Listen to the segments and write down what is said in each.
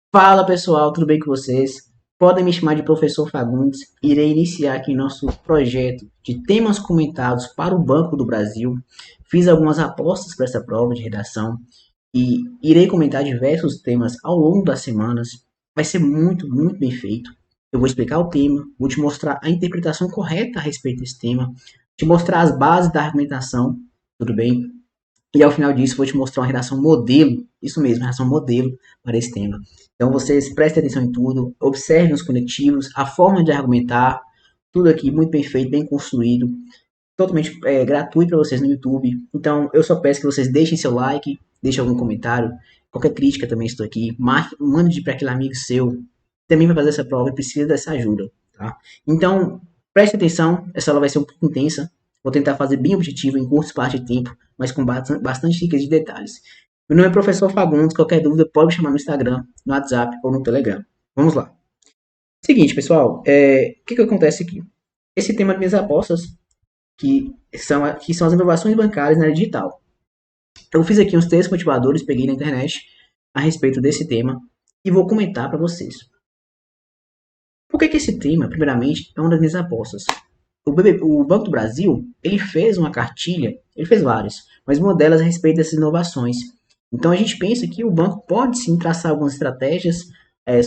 Fala pessoal, tudo bem com vocês? Podem me chamar de Professor Fagundes. Irei iniciar aqui nosso projeto de temas comentados para o Banco do Brasil. Fiz algumas apostas para essa prova de redação e irei comentar diversos temas ao longo das semanas. Vai ser muito bem feito. Eu vou explicar o tema, vou te mostrar a interpretação correta a respeito desse tema, te mostrar as bases da argumentação, tudo bem? E ao final disso, vou te mostrar uma redação modelo, isso mesmo, redação modelo para esse tema. Então, vocês prestem atenção em tudo, observem os conectivos, a forma de argumentar, tudo aqui muito bem feito, bem construído, totalmente gratuito para vocês no YouTube. Então, eu só peço que vocês deixem seu like, deixem algum comentário, qualquer crítica também estou aqui, mande para aquele amigo seu que também vai fazer essa prova e precisa dessa ajuda, tá? Então, preste atenção, essa aula vai ser um pouco intensa, vou tentar fazer bem objetivo em curto espaço de tempo, mas com bastante dicas de detalhes. Meu nome é Professor Fagundes, qualquer dúvida pode me chamar no Instagram, no WhatsApp ou no Telegram. Vamos lá. Seguinte, pessoal, o que acontece aqui? Esse tema de minhas apostas, que são as inovações bancárias na área digital. Eu fiz aqui uns 3 motivadores, peguei na internet a respeito desse tema e vou comentar para vocês. Por que esse tema, primeiramente, é uma das minhas apostas? O Banco do Brasil, ele fez uma cartilha, ele fez várias, mas uma delas a respeito dessas inovações. Então a gente pensa que o banco pode sim traçar algumas estratégias,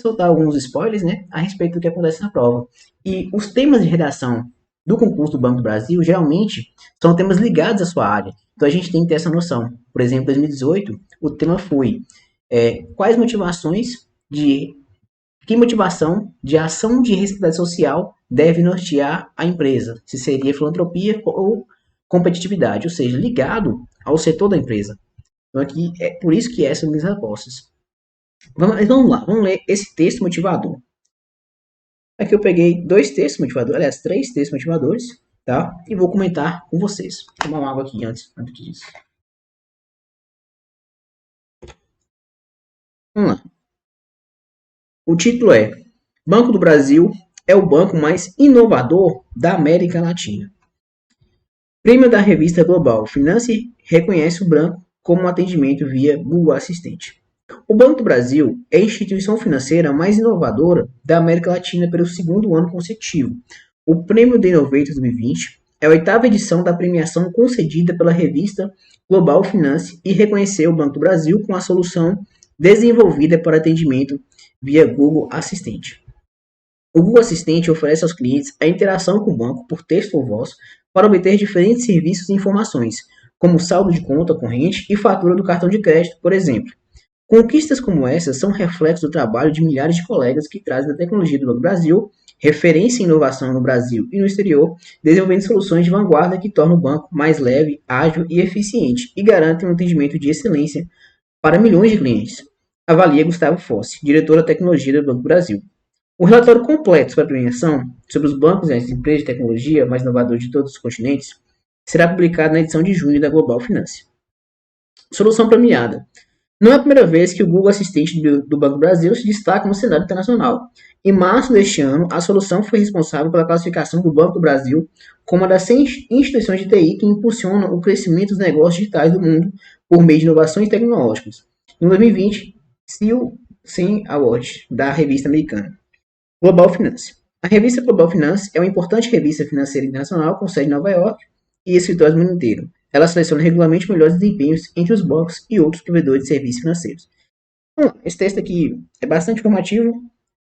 soltar alguns spoilers, né, a respeito do que acontece na prova. E os temas de redação do concurso do Banco do Brasil, geralmente, são temas ligados à sua área. Então a gente tem que ter essa noção. Por exemplo, em 2018, o tema foi quais motivações de que motivação de ação de responsabilidade social deve nortear a empresa? Se seria filantropia ou competitividade, ou seja, ligado ao setor da empresa. Então aqui é por isso que essas são minhas respostas. Vamos lá, vamos ler esse texto motivador. Aqui eu peguei 2 textos motivadores, aliás, 3 textos motivadores, tá? E vou comentar com vocês. Vou tomar uma água aqui antes disso. Vamos lá. O título é Banco do Brasil é o banco mais inovador da América Latina. Prêmio da revista Global Finance reconhece o banco como atendimento via Google Assistente. O Banco do Brasil é a instituição financeira mais inovadora da América Latina pelo 2º ano consecutivo. O Prêmio The Innovator 2020 é a 8ª edição da premiação concedida pela revista Global Finance e reconheceu o Banco do Brasil com a solução desenvolvida para atendimento via Google Assistente. O Google Assistente oferece aos clientes a interação com o banco por texto ou voz para obter diferentes serviços e informações, como saldo de conta corrente e fatura do cartão de crédito, por exemplo. Conquistas como essas são reflexo do trabalho de milhares de colegas que trazem a tecnologia do Banco do Brasil, referência em inovação no Brasil e no exterior, desenvolvendo soluções de vanguarda que tornam o banco mais leve, ágil e eficiente e garantem um atendimento de excelência para milhões de clientes. Avalia Gustavo Fossi, diretor da tecnologia do Banco do Brasil. O relatório completo sobre a premiação sobre os bancos e as empresas de tecnologia mais inovadoras de todos os continentes será publicado na edição de junho da Global Finance. Solução premiada. Não é a primeira vez que o Google Assistente do Banco do Brasil se destaca no cenário internacional. Em março deste ano, a solução foi responsável pela classificação do Banco do Brasil como uma das 100 instituições de TI que impulsionam o crescimento dos negócios digitais do mundo por meio de inovações tecnológicas. Em 2020, CIO Award, da revista americana. Global Finance. A revista Global Finance é uma importante revista financeira internacional com sede em Nova York e escritórios no mundo inteiro. Ela seleciona regularmente melhores desempenhos entre os bancos e outros provedores de serviços financeiros. Esse texto aqui é bastante informativo,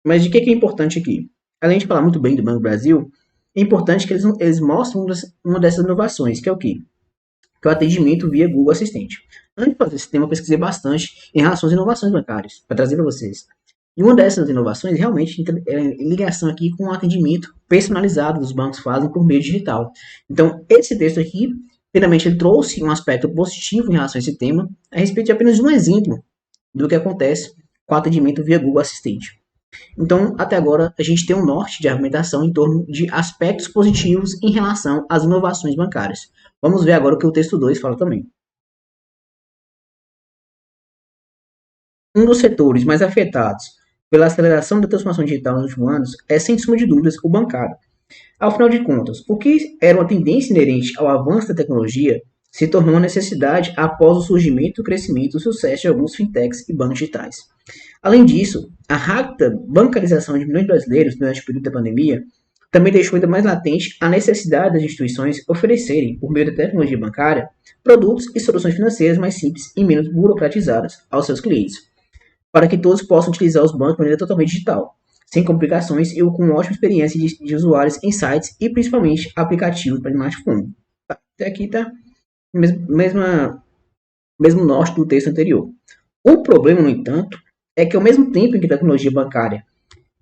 mas de que é importante aqui? Além de falar muito bem do Banco do Brasil, é importante que eles mostrem uma dessas inovações, que é o quê? Que é o atendimento via Google Assistente. Antes de fazer esse tema, eu pesquisei bastante em relação às inovações bancárias, para trazer para vocês. E uma dessas inovações realmente é em ligação aqui com o atendimento personalizado que os bancos fazem por meio digital. Então, esse texto aqui, primeiramente, ele trouxe um aspecto positivo em relação a esse tema, a respeito de apenas um exemplo do que acontece com o atendimento via Google Assistente. Então, até agora, a gente tem um norte de argumentação em torno de aspectos positivos em relação às inovações bancárias. Vamos ver agora o que o texto 2 fala também. Um dos setores mais afetados pela aceleração da transformação digital nos últimos anos é, sem sombra de dúvidas, o bancário. Afinal de contas, o que era uma tendência inerente ao avanço da tecnologia se tornou uma necessidade após o surgimento, o crescimento e o sucesso de alguns fintechs e bancos digitais. Além disso, a rápida bancarização de milhões de brasileiros durante o período da pandemia também deixou ainda mais latente a necessidade das instituições oferecerem, por meio da tecnologia bancária, produtos e soluções financeiras mais simples e menos burocratizadas aos seus clientes, para que todos possam utilizar os bancos de maneira totalmente digital, sem complicações e com ótima experiência de usuários em sites e principalmente aplicativos para smartphone. Até aqui está mesmo norte do texto anterior. O problema, no entanto, é que ao mesmo tempo em que a tecnologia bancária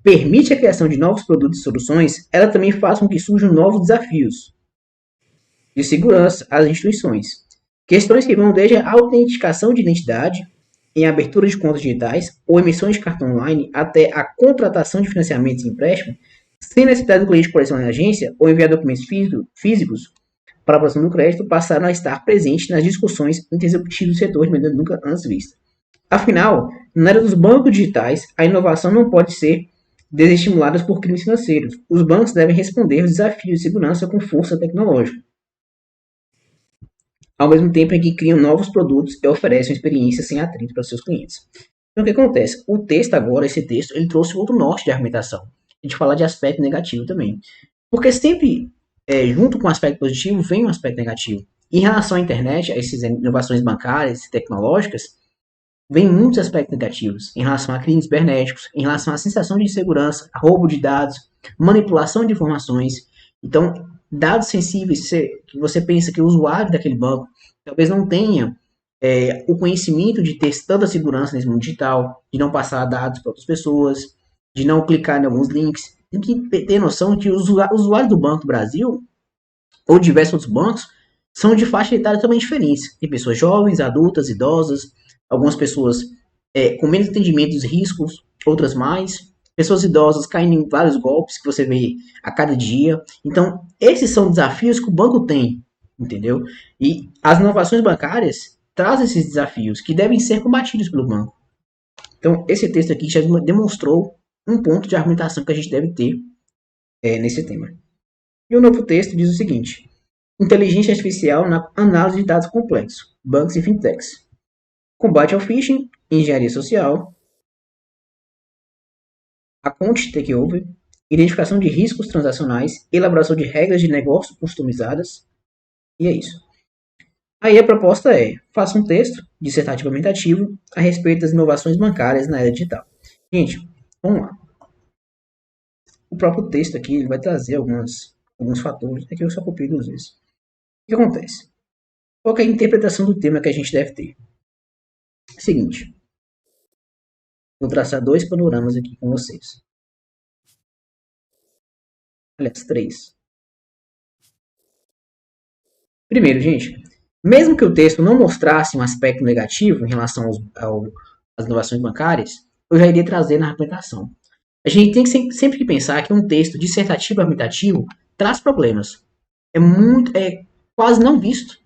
permite a criação de novos produtos e soluções, ela também faz com que surjam novos desafios de segurança às instituições. Questões que vão desde a autenticação de identidade, em abertura de contas digitais ou emissões de cartão online, até a contratação de financiamentos e empréstimos, sem necessidade do cliente colecionar em agência ou enviar documentos físicos para a aprovação do crédito, passaram a estar presentes nas discussões entre executivos do setor de maneira nunca antes vista. Afinal, na era dos bancos digitais, a inovação não pode ser desestimulada por crimes financeiros. Os bancos devem responder aos desafios de segurança com força tecnológica, ao mesmo tempo em que criam novos produtos e oferecem experiências sem atrito para seus clientes. Então, o que acontece? O texto agora, esse texto, ele trouxe outro norte de argumentação. A gente fala de aspecto negativo também. Porque sempre, junto com o aspecto positivo, vem um aspecto negativo. Em relação à internet, a essas inovações bancárias e tecnológicas, vem muitos aspectos negativos em relação a crimes cibernéticos, em relação à sensação de insegurança, roubo de dados, manipulação de informações. Então, dados sensíveis, que você pensa que o usuário daquele banco talvez não tenha o conhecimento de ter tanta segurança nesse mundo digital, de não passar dados para outras pessoas, de não clicar em alguns links. Tem que ter noção que os usuários do Banco do Brasil, ou diversos outros bancos, são de faixa etária também diferentes. Tem pessoas jovens, adultas, idosas, algumas pessoas com menos entendimento dos riscos, outras mais. Pessoas idosas caindo em vários golpes que você vê a cada dia. Então, esses são desafios que o banco tem, entendeu? E as inovações bancárias trazem esses desafios que devem ser combatidos pelo banco. Então, esse texto aqui já demonstrou um ponto de argumentação que a gente deve ter nesse tema. E o novo texto diz o seguinte: inteligência artificial na análise de dados complexos, bancos e fintechs. Combate ao phishing, engenharia social, account takeover, identificação de riscos transacionais, elaboração de regras de negócio customizadas, e é isso. Aí a proposta é, faça um texto dissertativo aumentativo a respeito das inovações bancárias na era digital. Gente, vamos lá. O próprio texto aqui ele vai trazer alguns fatores, aqui eu só copiei 2 vezes. O que acontece? Qual é a interpretação do tema que a gente deve ter? Seguinte, vou traçar 2 panoramas aqui com vocês. Aliás, 3. Primeiro, gente, mesmo que o texto não mostrasse um aspecto negativo em relação às inovações bancárias, eu já iria trazer na argumentação. A gente tem que sempre pensar que um texto dissertativo argumentativo traz problemas. É quase não visto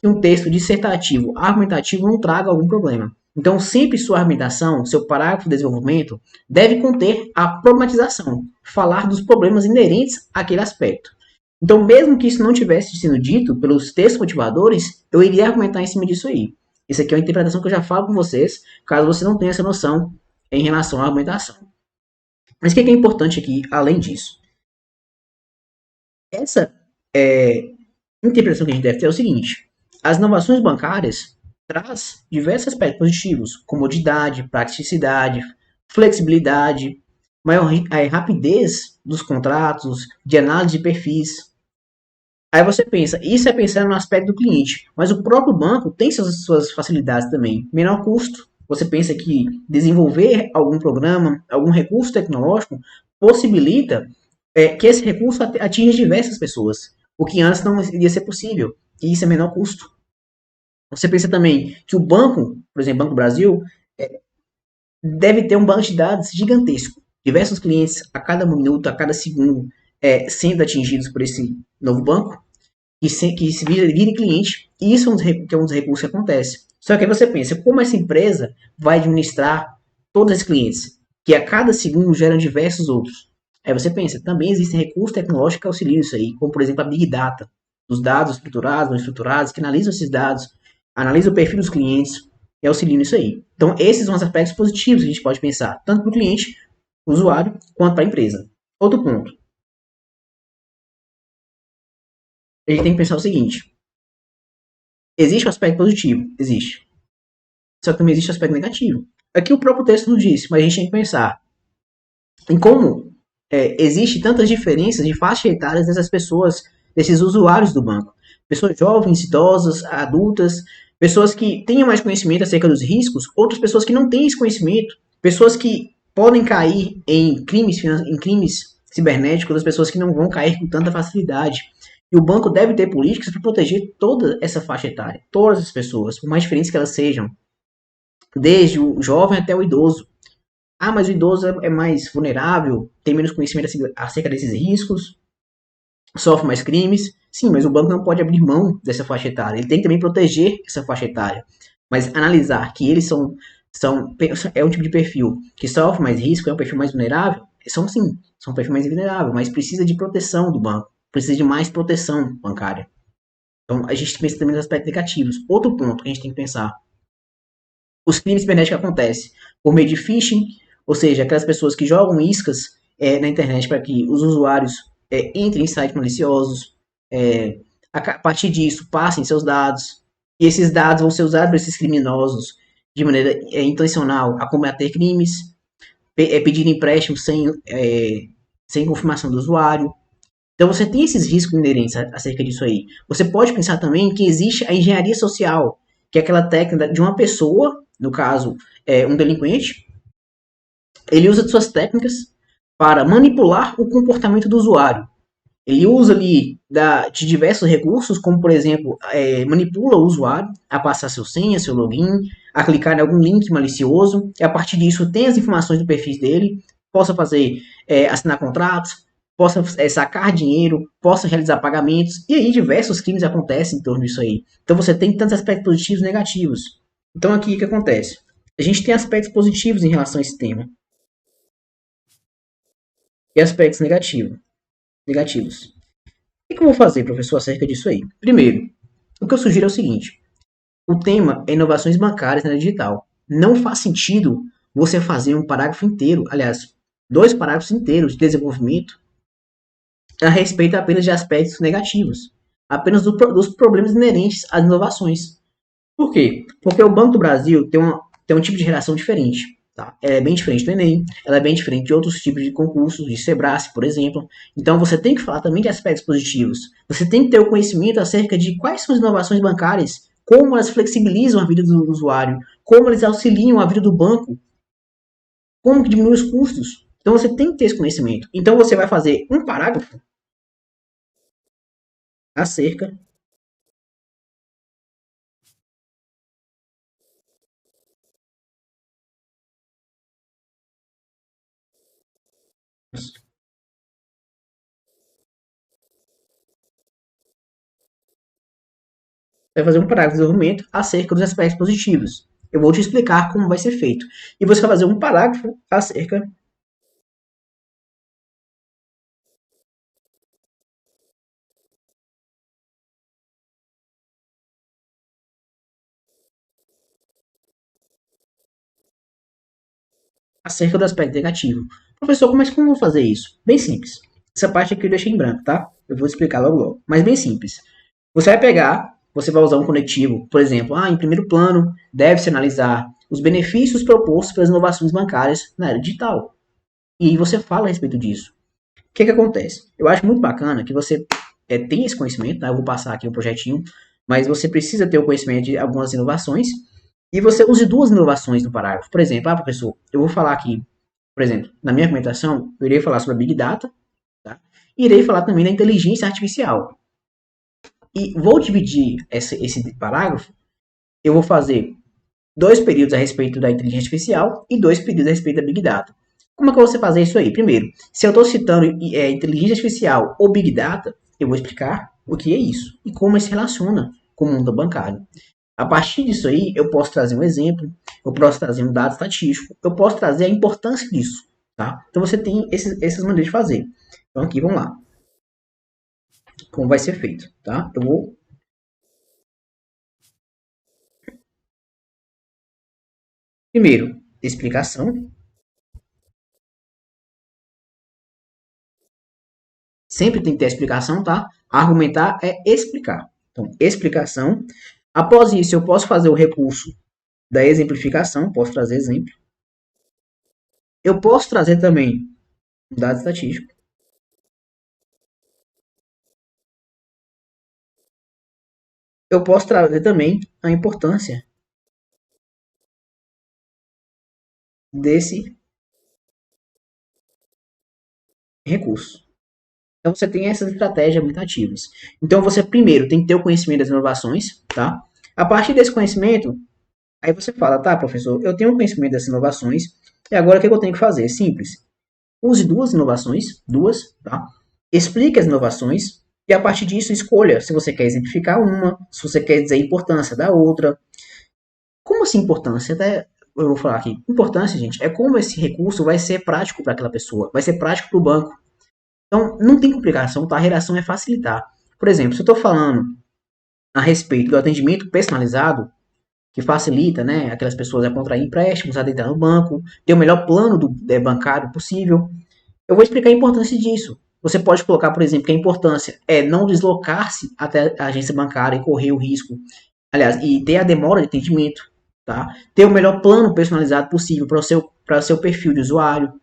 que um texto dissertativo argumentativo não traga algum problema. Então, sempre sua argumentação, seu parágrafo de desenvolvimento, deve conter a problematização, falar dos problemas inerentes àquele aspecto. Então, mesmo que isso não tivesse sido dito pelos textos motivadores, eu iria argumentar em cima disso aí. Isso aqui é uma interpretação que eu já falo com vocês, caso você não tenha essa noção em relação à argumentação. Mas o que é importante aqui, além disso? Essa interpretação que a gente deve ter é o seguinte: as inovações bancárias traz diversos aspectos positivos, comodidade, praticidade, flexibilidade, maior rapidez dos contratos, de análise de perfis. Aí você pensa, isso é pensando no aspecto do cliente, mas o próprio banco tem suas facilidades também. Menor custo. Você pensa que desenvolver algum programa, algum recurso tecnológico, possibilita que esse recurso atinja diversas pessoas, o que antes não iria ser possível, e isso é menor custo. Você pensa também que o banco, por exemplo, Banco do Brasil, deve ter um banco de dados gigantesco. Diversos clientes a cada minuto, a cada segundo, sendo atingidos por esse novo banco, que se vire cliente, e isso é um dos recursos que acontece. Só que aí você pensa, como essa empresa vai administrar todos esses clientes, que a cada segundo geram diversos outros? Aí você pensa, também existem recursos tecnológicos que auxiliam isso aí, como por exemplo a Big Data. dos dados estruturados, não estruturados, que analisam esses dados, analisa o perfil dos clientes e auxilia nisso aí. Então, esses são os aspectos positivos que a gente pode pensar, tanto para o cliente, usuário, quanto para a empresa. Outro ponto, a gente tem que pensar o seguinte, existe o aspecto positivo? Existe. Só que também existe o aspecto negativo. Aqui o próprio texto não disse, mas a gente tem que pensar em como existe tantas diferenças de faixa etárias dessas pessoas, desses usuários do banco. Pessoas jovens, idosas, adultas, pessoas que tenham mais conhecimento acerca dos riscos, outras pessoas que não têm esse conhecimento, pessoas que podem cair em crimes cibernéticos, outras pessoas que não vão cair com tanta facilidade. E o banco deve ter políticas para proteger toda essa faixa etária, todas as pessoas, por mais diferentes que elas sejam, desde o jovem até o idoso. Ah, mas o idoso é mais vulnerável, tem menos conhecimento acerca desses riscos, sofre mais crimes. Sim, mas o banco não pode abrir mão dessa faixa etária. Ele tem que também proteger essa faixa etária. Mas analisar que eles é um tipo de perfil que sofre mais risco, é um perfil mais vulnerável, são um perfil mais vulnerável, mas precisa de proteção do banco, precisa de mais proteção bancária. Então a gente pensa também nos aspectos negativos. Outro ponto que a gente tem que pensar: os crimes cibernéticos acontecem por meio de phishing, ou seja, aquelas pessoas que jogam iscas na internet para que os usuários entrem em sites maliciosos, a partir disso passem seus dados, e esses dados vão ser usados por esses criminosos de maneira intencional a combater crimes, pedir empréstimo sem confirmação do usuário. Então você tem esses riscos inerentes acerca disso aí. Você pode pensar também que existe a engenharia social, que é aquela técnica de uma pessoa, no caso, um delinquente, ele usa de suas técnicas para manipular o comportamento do usuário. Ele usa ali de diversos recursos, como por exemplo, manipula o usuário a passar seu senha, seu login, a clicar em algum link malicioso, e a partir disso tem as informações do perfil dele, possa fazer, assinar contratos, possa sacar dinheiro, possa realizar pagamentos, e aí diversos crimes acontecem em torno disso aí. Então você tem tantos aspectos positivos e negativos. Então aqui o que acontece? A gente tem aspectos positivos em relação a esse tema e aspectos negativos. O que eu vou fazer, professor, acerca disso aí? Primeiro, o que eu sugiro é o seguinte: o tema é inovações bancárias na área digital. Não faz sentido você fazer um parágrafo inteiro, aliás, 2 parágrafos inteiros de desenvolvimento a respeito apenas de aspectos negativos, apenas dos problemas inerentes às inovações. Por quê? Porque o Banco do Brasil tem um tipo de redação diferente. Tá? Ela é bem diferente do Enem, ela é bem diferente de outros tipos de concursos, de Sebrae, por exemplo. Então você tem que falar também de aspectos positivos. Você tem que ter o conhecimento acerca de quais são as inovações bancárias, como elas flexibilizam a vida do usuário, como eles auxiliam a vida do banco, como que diminui os custos. Então você tem que ter esse conhecimento. Então você vai fazer um parágrafo acerca. Vai fazer um parágrafo de desenvolvimento acerca dos aspectos positivos. Eu vou te explicar como vai ser feito. E você vai fazer um parágrafo acerca. Acerca do aspecto negativo. Professor, como eu vou fazer isso? Bem simples. Essa parte aqui eu deixei em branco, tá? Eu vou explicar logo logo. Mas bem simples. Você vai pegar, você vai usar um conectivo, por exemplo, em primeiro plano, deve-se analisar os benefícios propostos pelas inovações bancárias na era digital. E aí você fala a respeito disso. O que acontece? Eu acho muito bacana que você tenha esse conhecimento, tá? Eu vou passar aqui um projetinho, mas você precisa ter o conhecimento de algumas inovações e você use 2 inovações no parágrafo. Por exemplo, professor, eu vou falar aqui, por exemplo, na minha argumentação, eu irei falar sobre a Big Data, tá? E irei falar também da inteligência artificial. E vou dividir esse parágrafo, eu vou fazer 2 períodos a respeito da inteligência artificial e 2 períodos a respeito da Big Data. Como é que você fazer isso aí? Primeiro, se eu estou citando inteligência artificial ou Big Data, eu vou explicar o que é isso e como isso se relaciona com o mundo bancário. A partir disso aí, eu posso trazer um exemplo, eu posso trazer um dado estatístico, eu posso trazer a importância disso, tá? Então você tem essas maneiras de fazer. Então aqui, vamos lá. como vai ser feito, tá? Eu vou primeiro explicação. Sempre tem que ter explicação, tá? Argumentar é explicar. Então, explicação. Após isso, eu posso fazer o recurso da exemplificação, posso trazer exemplo. Eu posso trazer também um dado estatístico. Eu posso trazer também a importância desse recurso. Então você tem essas estratégias muito ativas. Então você primeiro tem que ter o conhecimento das inovações, tá? A partir desse conhecimento, aí você fala, tá, professor, eu tenho o conhecimento dessas inovações, e agora o que eu tenho que fazer? Simples. Use duas inovações, duas, tá? Explique as inovações e a partir disso escolha se você quer exemplificar uma, se você quer dizer a importância da outra. Como assim importância? Até eu vou falar aqui. Importância, gente, é como esse recurso vai ser prático para aquela pessoa, vai ser prático para o banco. Então, não tem complicação, tá? A redação é facilitar. Por exemplo, se eu estou falando a respeito do atendimento personalizado, que facilita, né, aquelas pessoas a contrair empréstimos, a adentrar no banco, ter o melhor plano bancário possível, eu vou explicar a importância disso. Você pode colocar, por exemplo, que a importância é não deslocar-se até a agência bancária e correr o risco, aliás, e ter a demora de atendimento, tá? Ter o melhor plano personalizado possível para o seu perfil de usuário.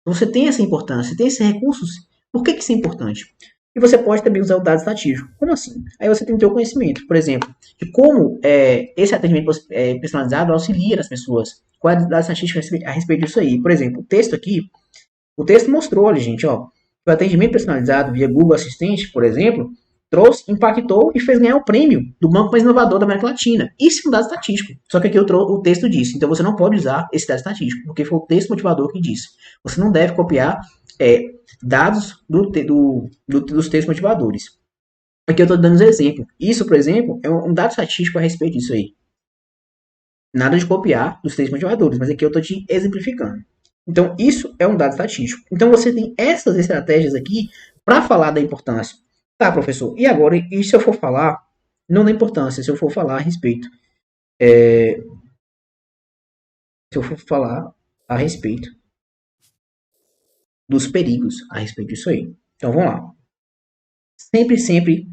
Você tem essa importância, tem esses recursos. Por que isso é importante? E você pode também usar o dado estatístico. Como assim? Aí você tem que ter o conhecimento, por exemplo, de como esse atendimento personalizado auxilia as pessoas. Qual é a dado estatístico a respeito disso aí? Por exemplo, o texto aqui, o texto mostrou, olha, gente, ó, que o atendimento personalizado via Google Assistente, por exemplo, trouxe, impactou e fez ganhar o prêmio do banco mais inovador da América Latina. Isso é um dado estatístico. Só que aqui o texto disse. Então você não pode usar esse dado estatístico, porque foi o texto motivador que disse. Você não deve copiar dados dos textos motivadores. Aqui eu estou dando um exemplo. Isso, por exemplo, é um dado estatístico a respeito disso aí. Nada de copiar dos textos motivadores, mas aqui eu estou te exemplificando. Então, isso é um dado estatístico. Então, você tem essas estratégias aqui para falar da importância. Tá, professor, e agora, e se eu for falar, não da importância, se eu for falar a respeito, se eu for falar a respeito dos perigos, a respeito disso aí. Então, vamos lá. Sempre, sempre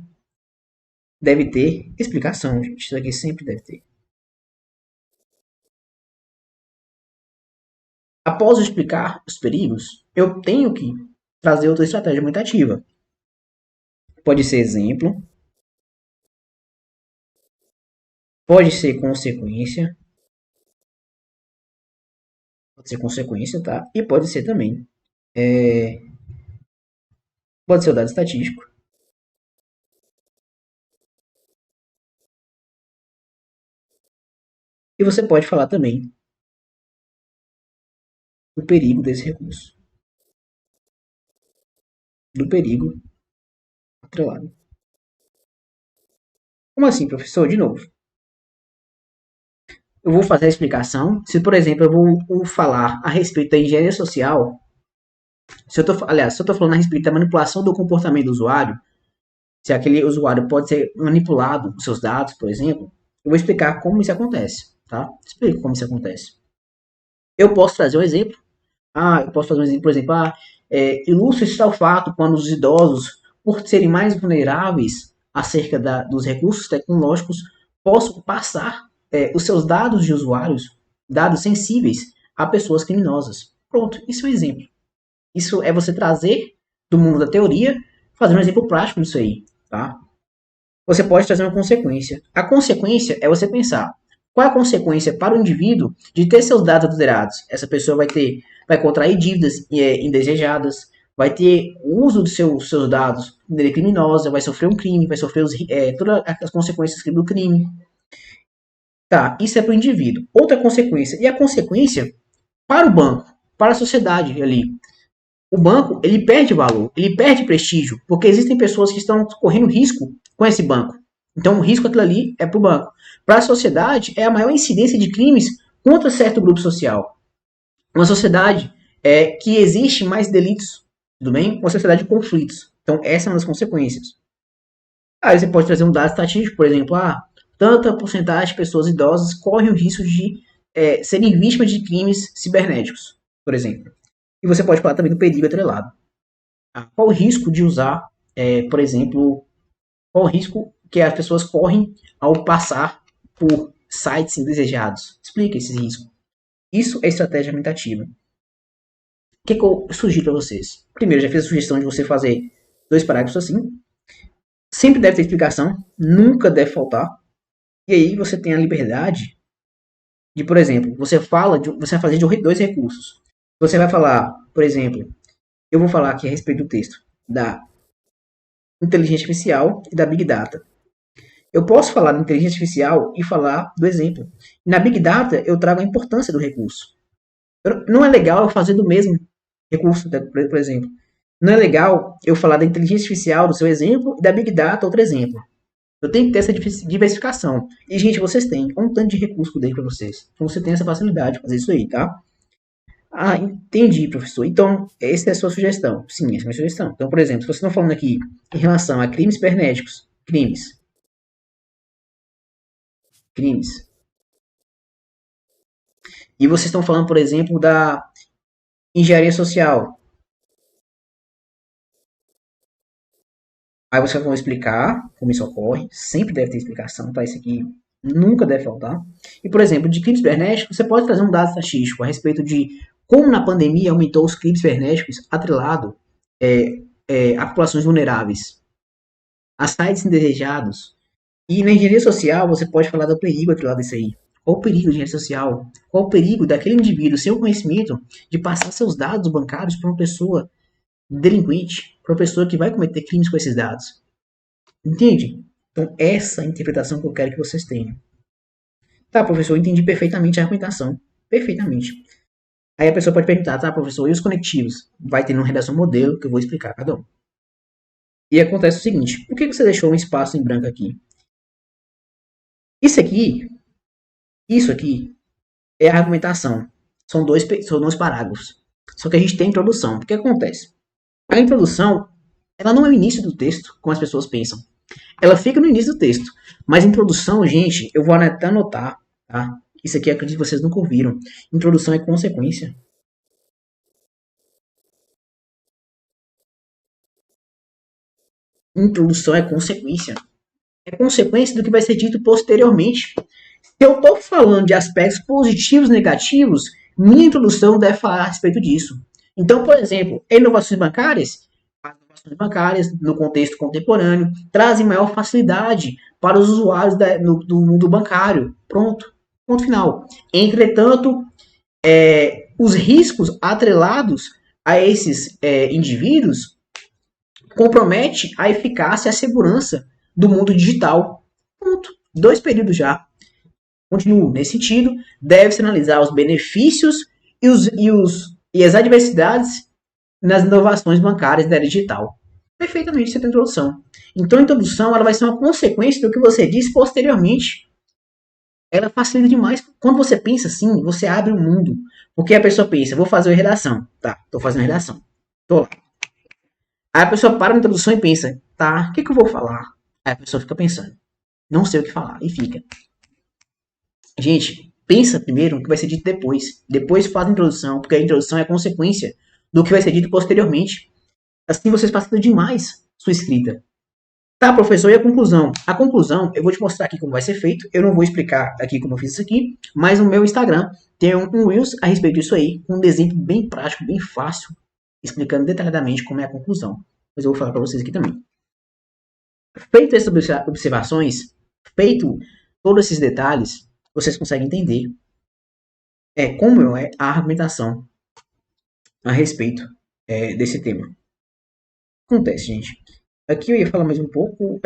deve ter explicação, gente. Isso aqui sempre deve ter. Após explicar os perigos, eu tenho que trazer outra estratégia muito ativa. Pode ser exemplo, pode ser consequência, tá? E pode ser também, pode ser o dado estatístico. E você pode falar também do perigo desse recurso, do perigo atrelado. Como assim, professor? De novo. Eu vou fazer a explicação. Se, por exemplo, eu vou falar a respeito da engenharia social, se eu tô falando a respeito da manipulação do comportamento do usuário, se aquele usuário pode ser manipulado, os seus dados, por exemplo, eu vou explicar como isso acontece, tá? Explico como isso acontece. Eu posso trazer um exemplo. Eu posso fazer um exemplo, por exemplo, ilustre está o fato quando os idosos, por serem mais vulneráveis acerca dos recursos tecnológicos, possam passar os seus dados de usuários, dados sensíveis, a pessoas criminosas. Pronto, isso é um exemplo. Isso é você trazer do mundo da teoria, fazer um exemplo prático disso aí, tá? Você pode trazer uma consequência. A consequência é você pensar qual é a consequência para o indivíduo de ter seus dados adulterados. Essa pessoa vai contrair dívidas indesejadas, vai ter uso dos seus dados de maneira criminosa, vai sofrer um crime, vai sofrer todas as consequências do crime. Tá, isso é para o indivíduo. Outra consequência. E a consequência para o banco, para a sociedade ali. O banco, ele perde valor, ele perde prestígio, porque existem pessoas que estão correndo risco com esse banco. Então, o risco aquilo ali é para o banco. Para a sociedade, é a maior incidência de crimes contra certo grupo social. Uma sociedade que existe mais delitos, tudo bem? Uma sociedade de conflitos. Então, essa é uma das consequências. Aí você pode trazer um dado estatístico, por exemplo, tanta porcentagem de pessoas idosas correm o risco de serem vítimas de crimes cibernéticos, por exemplo. E você pode falar também do perigo atrelado. Qual o risco de usar, por exemplo, qual o risco que as pessoas correm ao passar por sites indesejados? Explica esse risco. Isso é estratégia aumentativa. O que eu sugiro para vocês? Primeiro, já fiz a sugestão de você fazer 2 parágrafos assim. Sempre deve ter explicação, nunca deve faltar. E aí você tem a liberdade de, por exemplo, você vai fazer de 2 recursos. Você vai falar, por exemplo, eu vou falar aqui a respeito do texto da inteligência artificial e da Big Data. Eu posso falar da inteligência artificial e falar do exemplo. Na Big Data, eu trago a importância do recurso. Não é legal eu fazer do mesmo recurso, por exemplo. Não é legal eu falar da inteligência artificial, do seu exemplo, e da Big Data, outro exemplo. Eu tenho que ter essa diversificação. E, gente, vocês têm um tanto de recurso que eu dei para vocês. Então, você tem essa facilidade de fazer isso aí, tá? Entendi, professor. Então, essa é a sua sugestão. Sim, essa é a minha sugestão. Então, por exemplo, se vocês estão falando aqui em relação a crimes cibernéticos, crimes, e vocês estão falando, por exemplo, da engenharia social, aí vocês vão explicar como isso ocorre, sempre deve ter explicação, tá? Isso aqui nunca deve faltar. E, por exemplo, de crimes cibernéticos, você pode trazer um dado estatístico a respeito de como na pandemia aumentou os crimes cibernéticos atrelado a populações vulneráveis, a sites indesejados. E na engenharia social, você pode falar do perigo atrelado a isso aí. Qual o perigo de engenharia social? Qual o perigo daquele indivíduo, sem o conhecimento, de passar seus dados bancários para uma pessoa delinquente, para uma pessoa que vai cometer crimes com esses dados? Entende? Então, essa é a interpretação que eu quero que vocês tenham. Tá, professor, eu entendi perfeitamente a argumentação. Perfeitamente. Aí a pessoa pode perguntar, tá, professor, e os conectivos? Vai ter uma redação modelo que eu vou explicar cada um. E acontece o seguinte, por que você deixou um espaço em branco aqui? Isso aqui, isso aqui é a argumentação. São dois parágrafos. Só que a gente tem a introdução. O que acontece? A introdução, ela não é o início do texto, como as pessoas pensam. Ela fica no início do texto. Mas a introdução, gente, eu vou até anotar, tá? Isso aqui acredito que vocês nunca ouviram. Introdução é consequência. Introdução é consequência. É consequência do que vai ser dito posteriormente. Se eu estou falando de aspectos positivos e negativos, minha introdução deve falar a respeito disso. Então, por exemplo, inovações bancárias, as inovações bancárias no contexto contemporâneo trazem maior facilidade para os usuários do mundo bancário. Pronto, ponto final. Entretanto, os riscos atrelados a esses indivíduos compromete a eficácia e a segurança do mundo digital. Ponto. 2 períodos já. Continuo nesse sentido, deve-se analisar os benefícios e as adversidades nas inovações bancárias da era digital. Perfeitamente, você tem introdução. Então, a introdução ela vai ser uma consequência do que você diz posteriormente. Ela facilita demais. Quando você pensa assim, você abre o mundo. Porque a pessoa pensa, vou fazer uma redação. Tá, tô fazendo redação. Tô lá. Aí a pessoa para na introdução e pensa, tá, o que eu vou falar? Aí a pessoa fica pensando, não sei o que falar, e fica. Gente, pensa primeiro no que vai ser dito depois. Depois faz a introdução, porque a introdução é a consequência do que vai ser dito posteriormente. Assim vocês facilitam demais sua escrita. Tá, professor, e a conclusão? A conclusão, eu vou te mostrar aqui como vai ser feito. Eu não vou explicar aqui como eu fiz isso aqui, mas no meu Instagram tem um Reels a respeito disso aí, com um desenho bem prático, bem fácil, explicando detalhadamente como é a conclusão. Mas eu vou falar para vocês aqui também. Feito essas observações, feito todos esses detalhes, vocês conseguem entender como é a argumentação a respeito desse tema. Acontece, gente. Aqui eu ia falar mais um pouco.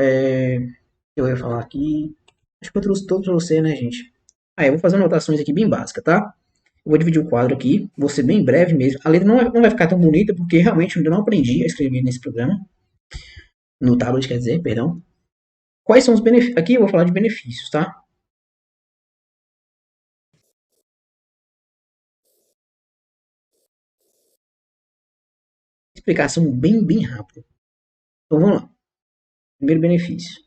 Eu ia falar aqui. Acho que eu trouxe todo pra você, né, gente? Eu vou fazer anotações aqui bem básicas, tá? Eu vou dividir o quadro aqui. Vou ser bem breve mesmo. A letra não vai ficar tão bonita, porque realmente eu ainda não aprendi a escrever nesse programa. No tablet, quer dizer, perdão. Quais são os benefícios? Aqui eu vou falar de benefícios, tá? Explicação bem rápida. Então vamos lá. Primeiro benefício.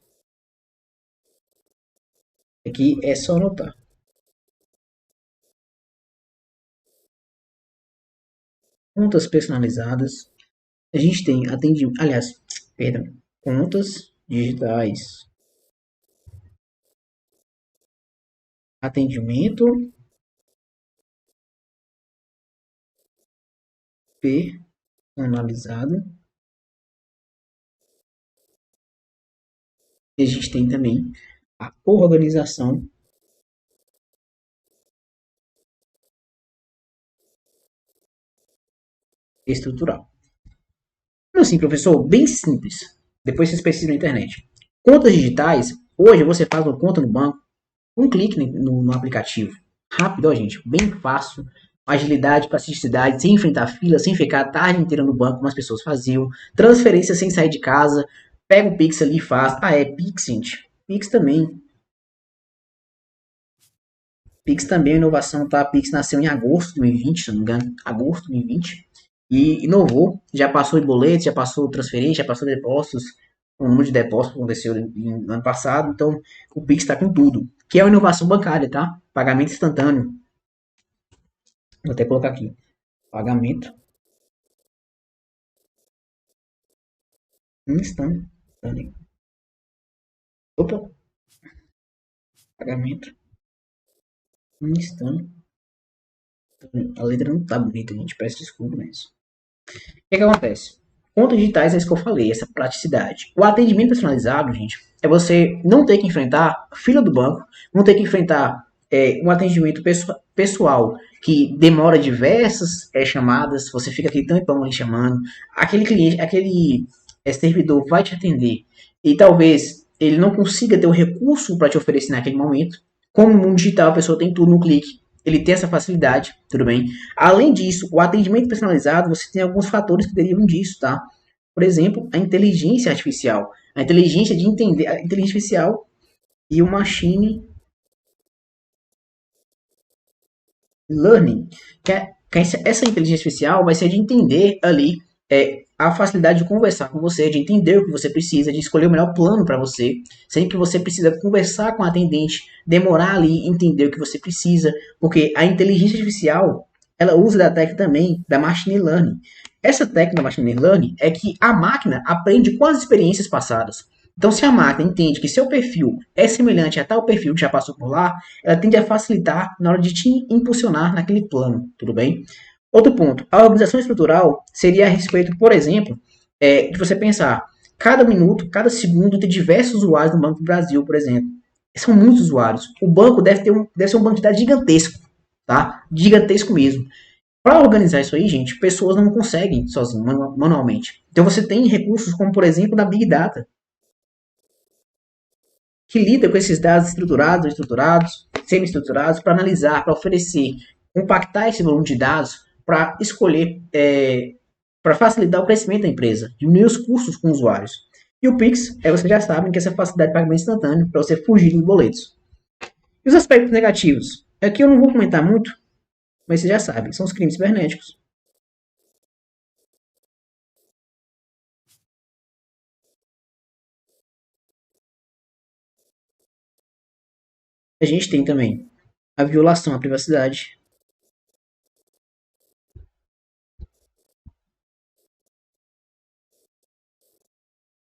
Aqui é só anotar. Contas personalizadas. A gente tem atendimento, aliás, perdão, contas digitais, atendimento personalizado. E a gente tem também a organização estrutural. Então, assim, professor, bem simples. Depois vocês pesquisam na internet. Contas digitais, hoje você faz uma conta no banco, um clique no aplicativo. Rápido, ó, gente, bem fácil. Agilidade, praticidade, sem enfrentar fila, sem ficar a tarde inteira no banco, como as pessoas faziam. Transferência sem sair de casa. Pega o Pix ali e faz. Ah, é Pix, gente. Pix também. Pix também é inovação, tá? Pix nasceu em agosto de 2020, se não me engano. Agosto de 2020. E inovou. Já passou em boletos, já passou transferência, já passou depósitos. O número de depósitos aconteceu no ano passado. Então, o Pix está com tudo. Que é uma inovação bancária, tá? Pagamento instantâneo. Vou até colocar aqui. Pagamento instantâneo. Opa, pagamento instantâneo. A letra não tá bonita, gente. Peço desculpa, mas. O que acontece? Contas digitais é isso que eu falei, essa praticidade. O atendimento personalizado, gente, é você não ter que enfrentar a fila do banco, não ter que enfrentar um atendimento pessoal que demora diversas chamadas, você fica aquele tempão ali chamando, aquele cliente, aquele servidor vai te atender e talvez ele não consiga ter o recurso para te oferecer naquele momento. Como no mundo digital a pessoa tem tudo no clique, ele tem essa facilidade, tudo bem? Além disso, o atendimento personalizado, você tem alguns fatores que derivam disso, tá? Por exemplo, a inteligência artificial. A inteligência de entender, a inteligência artificial e o machine learning. Que essa inteligência artificial vai ser de entender ali a facilidade de conversar com você, de entender o que você precisa, de escolher o melhor plano para você, sem que você precisa conversar com a atendente, demorar ali, entender o que você precisa, porque a inteligência artificial ela usa da técnica também da machine learning. Essa técnica da machine learning é que a máquina aprende com as experiências passadas. Então, se a máquina entende que seu perfil é semelhante a tal perfil que já passou por lá, ela tende a facilitar na hora de te impulsionar naquele plano, tudo bem? Outro ponto, a organização estrutural seria a respeito, por exemplo, de você pensar, cada minuto, cada segundo tem diversos usuários no Banco do Brasil, por exemplo. São muitos usuários. O banco deve ser um banco de dados gigantesco, tá? Gigantesco mesmo. Para organizar isso aí, gente, pessoas não conseguem sozinhas, manualmente. Então você tem recursos como, por exemplo, da Big Data, que lida com esses dados estruturados, semi-estruturados, para analisar, para oferecer, compactar esse volume de dados, para escolher, para facilitar o crescimento da empresa, diminuir os custos com os usuários. E o Pix, vocês já sabem que essa facilidade de pagamento instantâneo, para você fugir de boletos. E os aspectos negativos? Aqui eu não vou comentar muito, mas vocês já sabem, são os crimes cibernéticos. A gente tem também a violação à privacidade.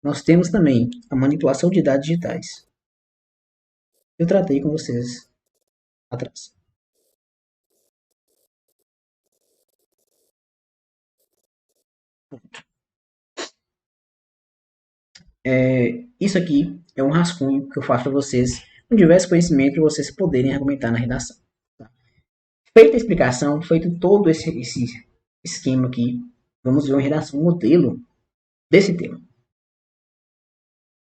Nós temos também a manipulação de dados digitais. Eu tratei com vocês atrás. Isso aqui é um rascunho que eu faço para vocês, com diversos conhecimentos para vocês poderem argumentar na redação. Tá? Feita a explicação, feito todo esse esquema aqui, vamos ver uma redação modelo desse tema.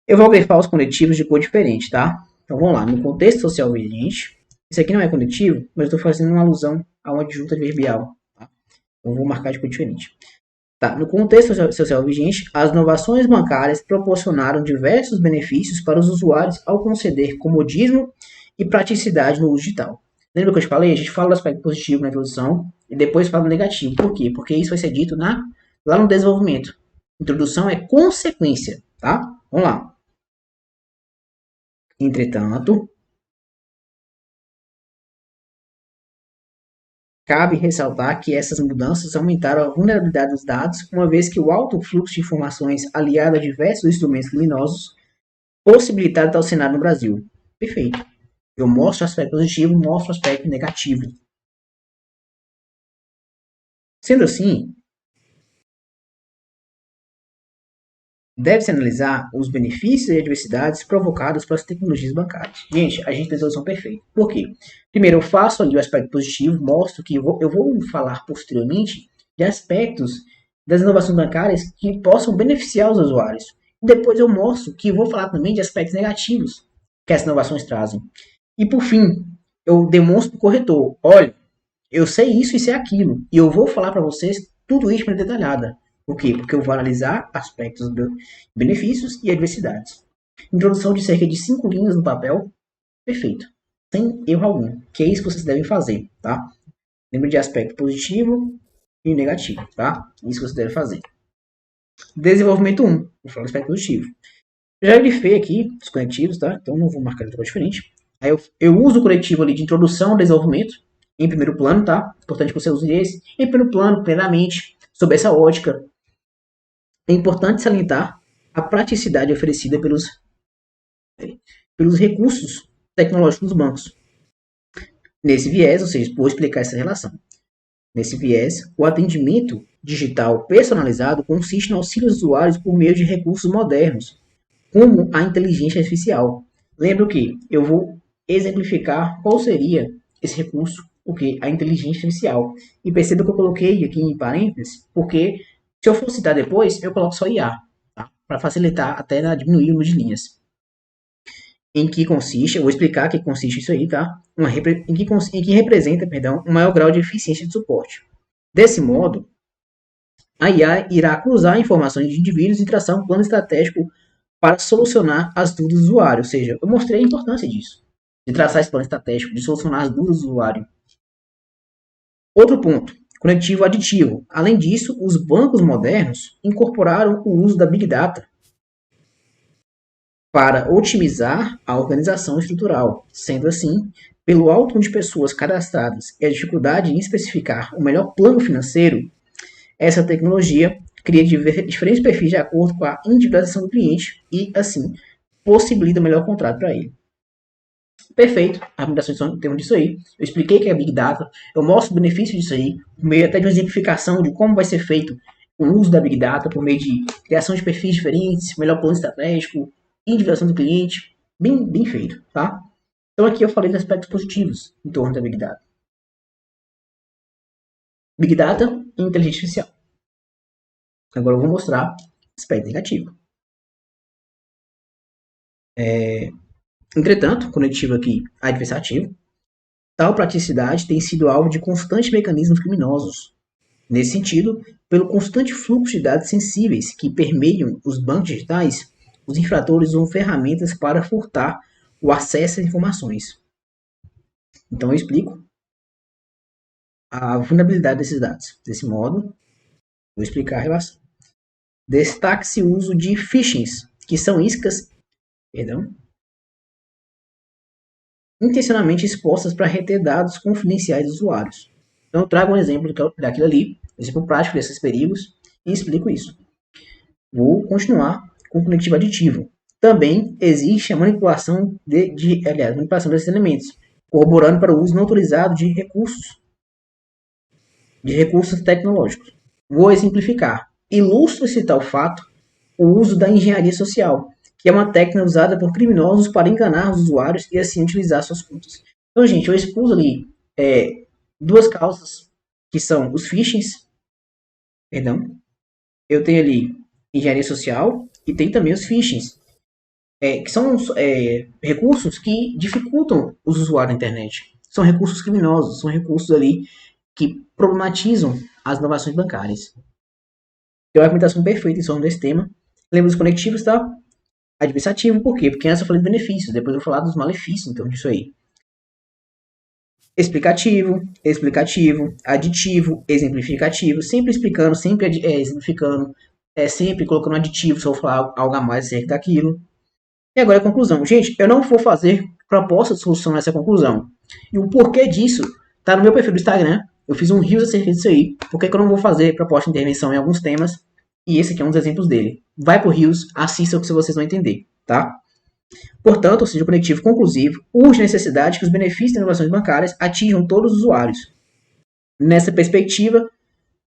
Eu vou grifar os conectivos de cor diferente, tá? Então vamos lá, no contexto social vigente, esse aqui não é conectivo, mas eu estou fazendo uma alusão a uma adjunta adverbial. Tá? Então vou marcar de cor diferente. Tá, no contexto social vigente, as inovações bancárias proporcionaram diversos benefícios para os usuários ao conceder comodismo e praticidade no uso digital. Lembra que eu te falei? A gente fala do aspecto positivo na introdução e depois fala do negativo. Por quê? Porque isso vai ser dito lá no desenvolvimento. Introdução é consequência, tá? Vamos lá. Entretanto, Cabe ressaltar que essas mudanças aumentaram a vulnerabilidade dos dados, uma vez que o alto fluxo de informações aliado a diversos instrumentos criminosos possibilitado tal cenário no Brasil. Perfeito. Eu mostro o aspecto positivo, mostro o aspecto negativo. Sendo assim, deve-se analisar os benefícios e adversidades provocados pelas tecnologias bancárias. Gente, a gente tem a solução perfeita. Por quê? Primeiro, eu faço ali o aspecto positivo, mostro que eu vou falar posteriormente de aspectos das inovações bancárias que possam beneficiar os usuários. Depois eu mostro que eu vou falar também de aspectos negativos que essas inovações trazem. E por fim, eu demonstro para o corretor, olha, eu sei isso e sei aquilo, e eu vou falar para vocês tudo isso de maneira detalhada. Por quê? Porque eu vou analisar aspectos de benefícios e adversidades. Introdução de cerca de 5 linhas no papel, perfeito, sem erro algum, que é isso que vocês devem fazer, tá? Lembre de aspecto positivo e negativo, tá? Isso que vocês devem fazer. Desenvolvimento 1, vou falar do aspecto positivo. Já grifei aqui os conectivos, tá? Então não vou marcar de forma diferente. Aí eu uso o conectivo ali de introdução ao desenvolvimento, em primeiro plano, tá? Importante que você use esse. Em primeiro plano, plenamente, sob essa ótica, é importante salientar a praticidade oferecida pelos recursos tecnológicos dos bancos. Nesse viés, ou seja, vou explicar essa relação. Nesse viés, o atendimento digital personalizado consiste no auxílio dos usuários por meio de recursos modernos, como a inteligência artificial. Lembra que eu vou exemplificar qual seria esse recurso, o que? A inteligência artificial. E perceba que eu coloquei aqui em parênteses, porque se eu for citar depois, eu coloco só IA, tá? Para facilitar até diminuir o número de linhas. Em que consiste, eu vou explicar o que consiste isso aí, tá? Em que representa, perdão, um maior grau de eficiência de suporte. Desse modo, a IA irá cruzar informações de indivíduos e traçar um plano estratégico para solucionar as dúvidas do usuário. Ou seja, eu mostrei a importância disso, de traçar esse plano estratégico, de solucionar as dúvidas do usuário. Outro ponto, conectivo aditivo. Além disso, os bancos modernos incorporaram o uso da Big Data para otimizar a organização estrutural. Sendo assim, pelo alto número de pessoas cadastradas e a dificuldade em especificar o melhor plano financeiro, essa tecnologia cria diferentes perfis de acordo com a individualização do cliente e, assim, possibilita o melhor contrato para ele. Perfeito, a recomendação em termos disso aí. Eu expliquei que é Big Data, eu mostro o benefício disso aí, por meio até de uma exemplificação de como vai ser feito o uso da Big Data, por meio de criação de perfis diferentes, melhor plano estratégico, individualização do cliente, bem feito, tá? Então aqui eu falei dos aspectos positivos em torno da Big Data. Big Data e inteligência artificial. Agora eu vou mostrar o aspecto negativo. Entretanto, conectivo aqui adversativo, tal praticidade tem sido alvo de constantes mecanismos criminosos. Nesse sentido, pelo constante fluxo de dados sensíveis que permeiam os bancos digitais, os infratores usam ferramentas para furtar o acesso às informações. Então eu explico a vulnerabilidade desses dados. Desse modo, vou explicar a relação. Destaque-se o uso de phishings, que são iscas, intencionalmente expostas para reter dados confidenciais dos usuários. Então eu trago um exemplo daquilo ali, um exemplo prático desses perigos, e explico isso. Vou continuar com o conectivo aditivo. Também existe a manipulação manipulação desses elementos, corroborando para o uso não autorizado de recursos tecnológicos. Vou exemplificar. Ilustra-se tal fato o uso da engenharia social, que é uma técnica usada por criminosos para enganar os usuários e assim utilizar suas contas. Então, gente, eu expus ali duas causas, que são os phishings, eu tenho ali engenharia social e tem também os phishings, que são recursos que dificultam os usuários da internet. São recursos criminosos, são recursos ali que problematizam as inovações bancárias. Tem uma argumentação perfeita em torno desse tema. Lembra dos conectivos, tá? Adversativo, por quê? Porque antes eu falei de benefícios, depois eu vou falar dos malefícios, então, disso aí. Explicativo, aditivo, exemplificativo, sempre explicando, sempre exemplificando, sempre colocando um aditivo se eu falar algo a mais acerca daquilo. E agora a conclusão. Gente, eu não vou fazer proposta de solução nessa conclusão. E o porquê disso está no meu perfil do Instagram. Eu fiz um rios acerca disso aí. Por que eu não vou fazer proposta de intervenção em alguns temas? E esse aqui é um dos exemplos dele. Vai pro rios, assista o que vocês vão entender, tá? Portanto, ou seja, o conectivo conclusivo urge a necessidade que os benefícios das inovações bancárias atinjam todos os usuários. Nessa perspectiva,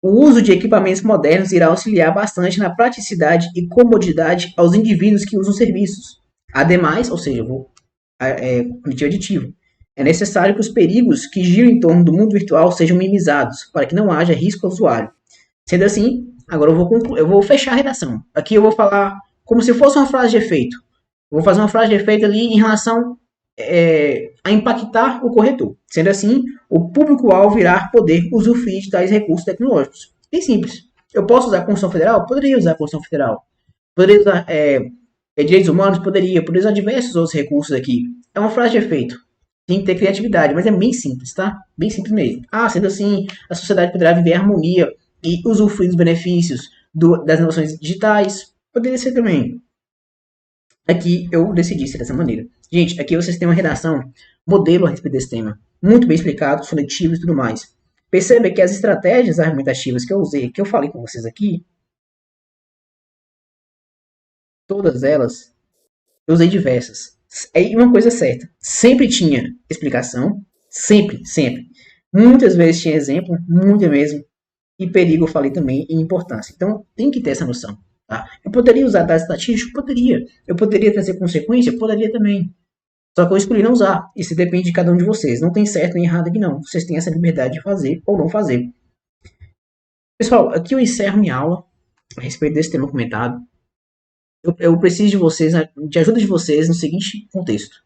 o uso de equipamentos modernos irá auxiliar bastante na praticidade e comodidade aos indivíduos que usam serviços. Ademais, ou seja, cognitivo aditivo, é necessário que os perigos que giram em torno do mundo virtual sejam minimizados, para que não haja risco ao usuário. Sendo assim, agora eu vou fechar a redação. Aqui eu vou falar como se fosse uma frase de efeito. Eu vou fazer uma frase de efeito ali em relação a impactar o corretor. Sendo assim, o público-alvo irá poder usufruir de tais recursos tecnológicos. Bem simples. Eu posso usar a Constituição Federal? Poderia usar a Constituição Federal. Poderia usar direitos humanos? Poderia. Poderia usar diversos outros recursos aqui. É uma frase de efeito. Tem que ter criatividade, mas é bem simples, tá? Bem simples mesmo. Sendo assim, a sociedade poderá viver em harmonia e usufruir dos benefícios das inovações digitais. Poderia ser também. Aqui eu decidi ser dessa maneira. Gente, aqui vocês têm uma redação modelo a respeito desse tema. Muito bem explicado, seletivo e tudo mais. Perceba que as estratégias argumentativas que eu usei, que eu falei com vocês aqui, todas elas, eu usei diversas. E uma coisa certa, sempre tinha explicação, sempre, sempre. Muitas vezes tinha exemplo, muita mesmo. E perigo eu falei também em importância. Então tem que ter essa noção. Tá? Eu poderia usar dados estatísticos? Poderia. Eu poderia trazer consequência? Poderia também. Só que eu escolhi não usar. Isso depende de cada um de vocês. Não tem certo nem errado aqui não. Vocês têm essa liberdade de fazer ou não fazer. Pessoal, aqui eu encerro minha aula a respeito desse tema comentado. Eu preciso de vocês, de ajuda de vocês no seguinte contexto.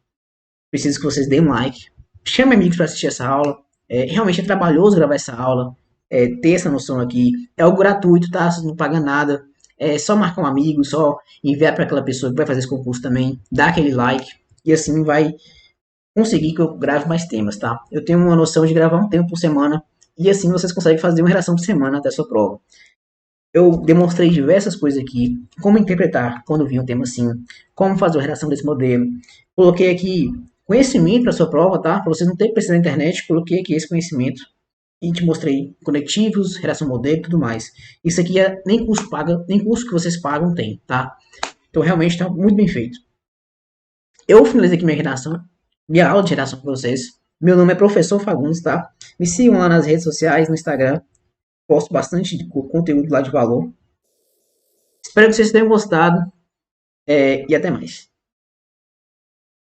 Preciso que vocês deem um like. Chame amigos para assistir essa aula. Realmente é trabalhoso gravar essa aula. Ter essa noção aqui. É algo gratuito, tá? Você não paga nada. É só marcar um amigo, só enviar para aquela pessoa que vai fazer esse concurso também. Dar aquele like. E assim vai conseguir que eu grave mais temas, tá? Eu tenho uma noção de gravar um tema por semana. E assim vocês conseguem fazer uma redação por semana até a sua prova. Eu demonstrei diversas coisas aqui, como interpretar quando vi um tema assim, como fazer a redação desse modelo. Coloquei aqui conhecimento para sua prova, tá? Para vocês não terem que precisar da internet, coloquei aqui esse conhecimento e te mostrei conectivos, redação modelo e tudo mais. Isso aqui nem custo paga, nem custo que vocês pagam tem, tá? Então realmente está muito bem feito. Eu finalizei aqui minha aula de redação com vocês. Meu nome é Professor Fagundes, tá? Me sigam lá nas redes sociais, no Instagram. Posto bastante de conteúdo lá de valor. Espero que vocês tenham gostado e até mais.